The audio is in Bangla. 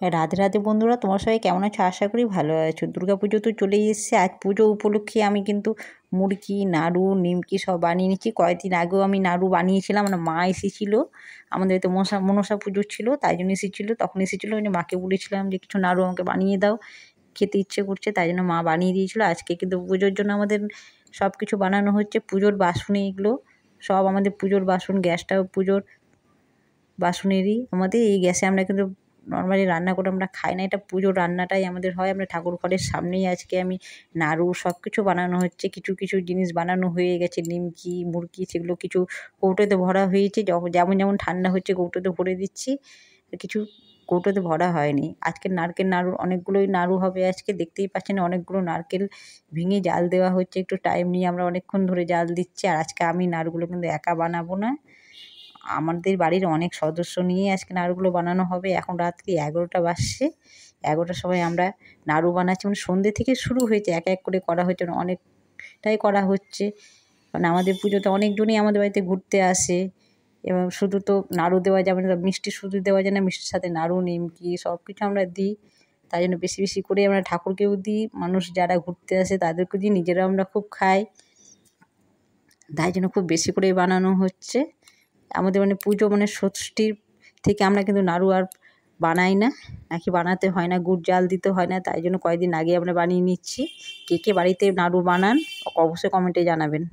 রাধে রাধে বন্ধুরা, তোমার সবাই কেমন আছো? আশা করি ভালো আছো। দুর্গাপুজো তো চলেই এসেছে। আজ পুজো উপলক্ষে আমি কিন্তু মুড়কি, নাড়ু, নিমকি সব বানিয়ে নিচ্ছি। কয়েকদিন আগেও আমি নাড়ু বানিয়েছিলাম, মানে মা এসেছিলো আমাদের, তো মনসা পুজো ছিল, তাই জন্য এসেছিলো। তখন এসেছিলো মানে মাকে বলেছিলাম যে কিছু নাড়ু আমাকে বানিয়ে দাও, খেতে ইচ্ছে করছে, তাই জন্য মা বানিয়ে দিয়েছিলো। আজকে কিন্তু পুজোর জন্য আমাদের সব কিছু বানানো হচ্ছে। পুজোর বাসন এগুলো সব আমাদের পুজোর বাসন, গ্যাসটাও পুজোর বাসনেরই আমাদের। এই গ্যাসে আমরা কিন্তু নর্মালি রান্না করে আমরা খাই না, এটা পুজোর রান্নাটাই আমাদের হয়। আমরা ঠাকুর ঘরের সামনেই আজকে আমি নাড়ু সব কিছু বানানো হচ্ছে। কিছু কিছু জিনিস বানানো হয়ে গেছে, নিমকি, মুড়কি, সেগুলো কিছু কৌটোতে ভরা হয়েছে। যেমন যেমন ঠান্ডা হচ্ছে কৌটোতে ভরে দিচ্ছি, কিছু কৌটোতে ভরা হয়নি। আজকে নারকেল নাড়ু, অনেকগুলোই নাড়ু হবে আজকে, দেখতেই পাচ্ছেন অনেকগুলো নারকেল ভেঙে জাল দেওয়া হচ্ছে। একটু টাইম নিয়ে আমরা অনেকক্ষণ ধরে জাল দিচ্ছি। আর আজকে আমি নাড়ুগুলো কিন্তু একা বানাবো না, আমাদের বাড়ির অনেক সদস্য নিয়ে আজকে নাড়ুগুলো বানানো হবে। এখন রাত্রি 11টা বাজছে, 11টার সময় আমরা নাড়ু বানাচ্ছি। মানে সন্ধ্যে থেকে শুরু হয়েছে, এক এক করে করা হচ্ছে, মানে অনেকটাই করা হচ্ছে। মানে আমাদের পুজোতে অনেকজনই আমাদের বাড়িতে ঘুরতে আসে, এবং শুধু তো নাড়ু দেওয়া যাবে না, মিষ্টি শুধু দেওয়া যায় না, মিষ্টির সাথে নাড়ু, নিমকি সব কিছু আমরা দিই। তাই জন্য বেশি বেশি করে আমরা ঠাকুরকেও দিই, মানুষ যারা ঘুরতে আসে তাদেরকেও দিই, নিজেরাও আমরা খুব খাই। তাই জন্য খুব বেশি করেই বানানো হচ্ছে আমাদের। মানে পুজো মানে ষষ্ঠীর থেকে আমরা কিন্তু নাড়ু আর বানাই না, নাকি বানাতে হয় না, গুড় জাল দিতে হয় না। তাই জন্য কয়েকদিন আগে আমরা বানিয়ে নিচ্ছি। কে কে বাড়িতে নাড়ু বানান অবশ্যই কমেন্টে জানাবেন।